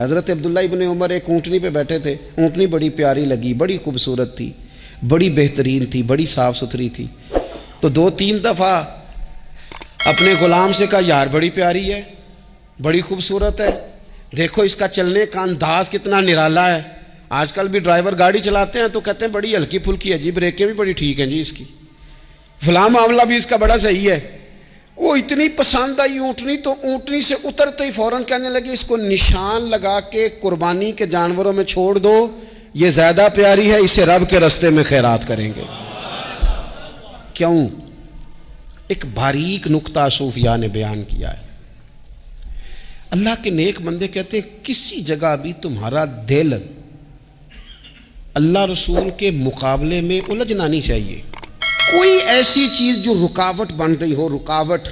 حضرت عبداللہ ابن عمر ایک اونٹنی پہ بیٹھے تھے، اونٹنی بڑی پیاری لگی، بڑی خوبصورت تھی، بڑی بہترین تھی، بڑی صاف ستھری تھی۔ تو 2-3 دفعہ اپنے غلام سے کہا یار بڑی پیاری ہے، بڑی خوبصورت ہے، دیکھو اس کا چلنے کا انداز کتنا نرالا ہے۔ آج کل بھی ڈرائیور گاڑی چلاتے ہیں تو کہتے ہیں بڑی ہلکی پھلکی ہے جی، بریکیں بھی بڑی ٹھیک ہیں جی اس کی، فلاں معاملہ بھی اس کا بڑا صحیح ہے۔ وہ اتنی پسند آئی اونٹنی تو اونٹنی سے اترتے ہی فوراً کہنے لگے اس کو نشان لگا کے قربانی کے جانوروں میں چھوڑ دو، یہ زیادہ پیاری ہے، اسے رب کے رستے میں خیرات کریں گے۔ کیوں؟ ایک باریک نکتہ صوفیاء نے بیان کیا ہے۔ اللہ کے نیک بندے کہتے ہیں کسی جگہ بھی تمہارا دل اللہ رسول کے مقابلے میں الجھنا نہیں چاہیے۔ کوئی ایسی چیز جو رکاوٹ بن رہی ہو، رکاوٹ،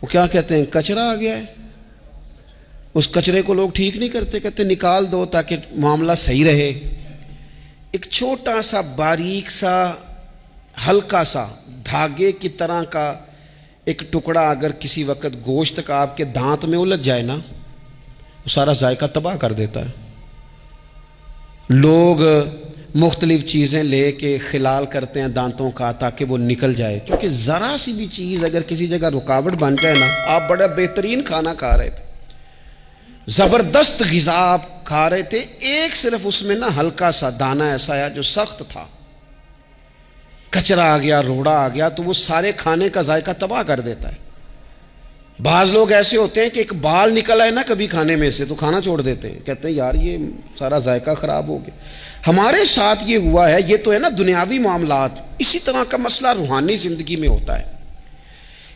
وہ کیا کہتے ہیں کچرا آ گیا ہے، اس کچرے کو لوگ ٹھیک نہیں کرتے، کہتے نکال دو تاکہ معاملہ صحیح رہے۔ ایک چھوٹا سا باریک سا ہلکا سا دھاگے کی طرح کا ایک ٹکڑا اگر کسی وقت گوشت کا آپ کے دانت میں الجھ جائے نا، وہ سارا ذائقہ تباہ کر دیتا ہے۔ لوگ مختلف چیزیں لے کے خلال کرتے ہیں دانتوں کا تاکہ وہ نکل جائے، کیونکہ ذرا سی بھی چیز اگر کسی جگہ رکاوٹ بن جائے نا، آپ بڑا بہترین کھانا کھا رہے تھے، زبردست غذا آپ کھا رہے تھے، ایک صرف اس میں نا ہلکا سا دانہ ایسا ہے جو سخت تھا، کچرا آ گیا، روڑا آ گیا، تو وہ سارے کھانے کا ذائقہ تباہ کر دیتا ہے۔ بعض لوگ ایسے ہوتے ہیں کہ ایک بال نکل آئے نا کبھی کھانے میں سے تو کھانا چھوڑ دیتے ہیں، کہتے ہیں یار یہ سارا ذائقہ خراب ہو گیا۔ ہمارے ساتھ یہ ہوا ہے، یہ تو ہے نا دنیاوی معاملات، اسی طرح کا مسئلہ روحانی زندگی میں ہوتا ہے۔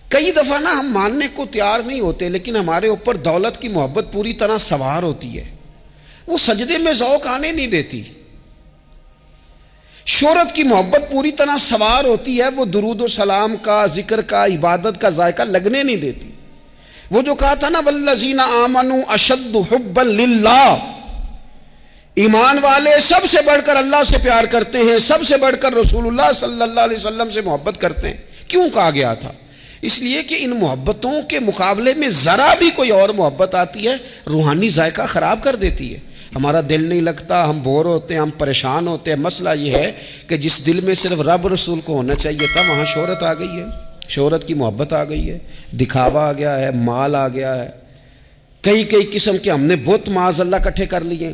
کئی دفعہ نا ہم ماننے کو تیار نہیں ہوتے، لیکن ہمارے اوپر دولت کی محبت پوری طرح سوار ہوتی ہے، وہ سجدے میں ذوق آنے نہیں دیتی۔ شہرت کی محبت پوری طرح سوار ہوتی ہے، وہ درود و سلام کا، ذکر کا، عبادت کا ذائقہ لگنے نہیں دیتی۔ وہ جو کہا تھا نا والذین آمنوا اشد حبا للہ، ایمان والے سب سے بڑھ کر اللہ سے پیار کرتے ہیں، سب سے بڑھ کر رسول اللہ صلی اللہ علیہ وسلم سے محبت کرتے ہیں۔ کیوں کہا گیا تھا؟ اس لیے کہ ان محبتوں کے مقابلے میں ذرا بھی کوئی اور محبت آتی ہے، روحانی ذائقہ خراب کر دیتی ہے، ہمارا دل نہیں لگتا، ہم بور ہوتے ہیں، ہم پریشان ہوتے ہیں۔ مسئلہ یہ ہے کہ جس دل میں صرف رب رسول کو ہونا چاہیے تھا، وہاں شہرت آ گئی ہے، شہرت کی محبت آ گئی ہے، دکھاوا آ گیا ہے، مال آ گیا ہے، کئی قسم کے ہم نے بت معاذ اللہ اکٹھے کر لیے،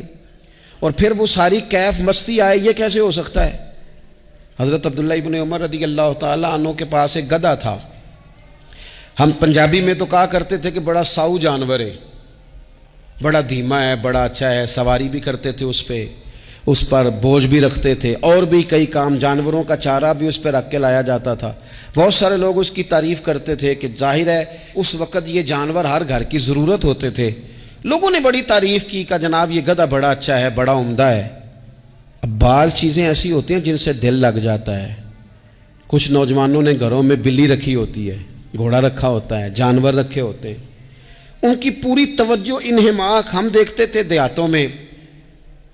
اور پھر وہ ساری کیف مستی آئے۔ یہ کیسے ہو سکتا ہے؟ حضرت عبداللہ ابن عمر رضی اللہ تعالیٰ عنہ کے پاس ایک گدھا تھا، ہم پنجابی میں تو کہا کرتے تھے کہ بڑا ساؤ جانور ہے، بڑا دھیما ہے، بڑا اچھا ہے، سواری بھی کرتے تھے اس پہ، اس پر بوجھ بھی رکھتے تھے، اور بھی کئی کام، جانوروں کا چارہ بھی اس پہ رکھ کے لایا جاتا تھا۔ بہت سارے لوگ اس کی تعریف کرتے تھے کہ ظاہر ہے اس وقت یہ جانور ہر گھر کی ضرورت ہوتے تھے، لوگوں نے بڑی تعریف کی کہ جناب یہ گدھا بڑا اچھا ہے، بڑا عمدہ ہے۔ اب بعض چیزیں ایسی ہوتی ہیں جن سے دل لگ جاتا ہے۔ کچھ نوجوانوں نے گھروں میں بلی رکھی ہوتی ہے، گھوڑا رکھا ہوتا ہے، جانور رکھے ہوتے ہیں، ان کی پوری توجہ انہماک۔ ہم دیکھتے تھے دیہاتوں میں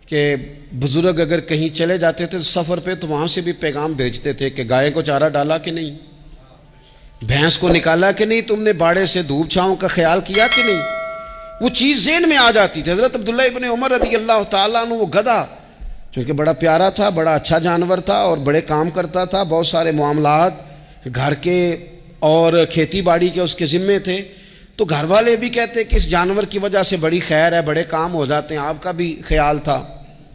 کہ بزرگ اگر کہیں چلے جاتے تھے سفر پہ تو وہاں سے بھی پیغام بھیجتے تھے کہ گائے کو چارہ ڈالا کہ نہیں، بھینس کو نکالا کہ نہیں، تم نے باڑے سے دھوپ چھاؤں کا خیال کیا کہ نہیں، وہ چیز ذہن میں آ جاتی تھی۔ حضرت عبداللہ ابن عمر رضی اللہ تعالیٰ عنہ وہ گدھا چونکہ بڑا پیارا تھا، بڑا اچھا جانور تھا اور بڑے کام کرتا تھا، بہت سارے معاملات گھر کے اور کھیتی باڑی کے اس کے ذمے تھے، تو گھر والے بھی کہتے کہ اس جانور کی وجہ سے بڑی خیر ہے، بڑے کام ہو جاتے ہیں، آپ کا بھی خیال تھا۔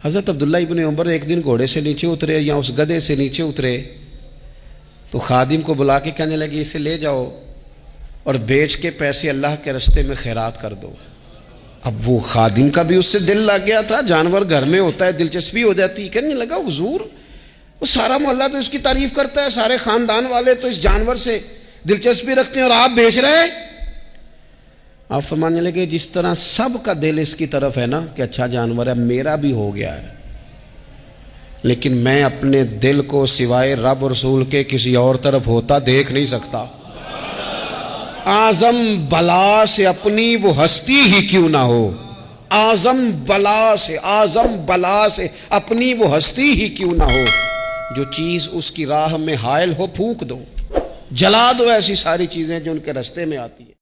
حضرت عبداللہ ابن عمر ایک دن گھوڑے سے نیچے اترے یا اس گدھے سے نیچے اترے تو خادم کو بلا کے کہنے لگے اسے لے جاؤ اور بیچ کے پیسے اللہ کے رستے میں خیرات کر دو۔ اب وہ خادم کا بھی اس سے دل لگ گیا تھا، جانور گھر میں ہوتا ہے، دلچسپی ہو جاتی ہے، کہنے لگا حضور وہ سارا محلہ تو اس کی تعریف کرتا ہے، سارے خاندان والے تو اس جانور سے دلچسپی رکھتے ہیں اور آپ بیچ رہے ہیں۔ آپ فرمانے لگے جس طرح سب کا دل اس کی طرف ہے نا کہ اچھا جانور ہے، میرا بھی ہو گیا ہے، لیکن میں اپنے دل کو سوائے رب رسول کے کسی اور طرف ہوتا دیکھ نہیں سکتا۔ اعظم بلا سے اپنی وہ ہستی ہی کیوں نہ ہو، اعظم بلا سے اپنی وہ ہستی ہی کیوں نہ ہو، جو چیز اس کی راہ میں حائل ہو پھونک دو، جلا دو ایسی ساری چیزیں جو ان کے راستے میں آتی ہیں۔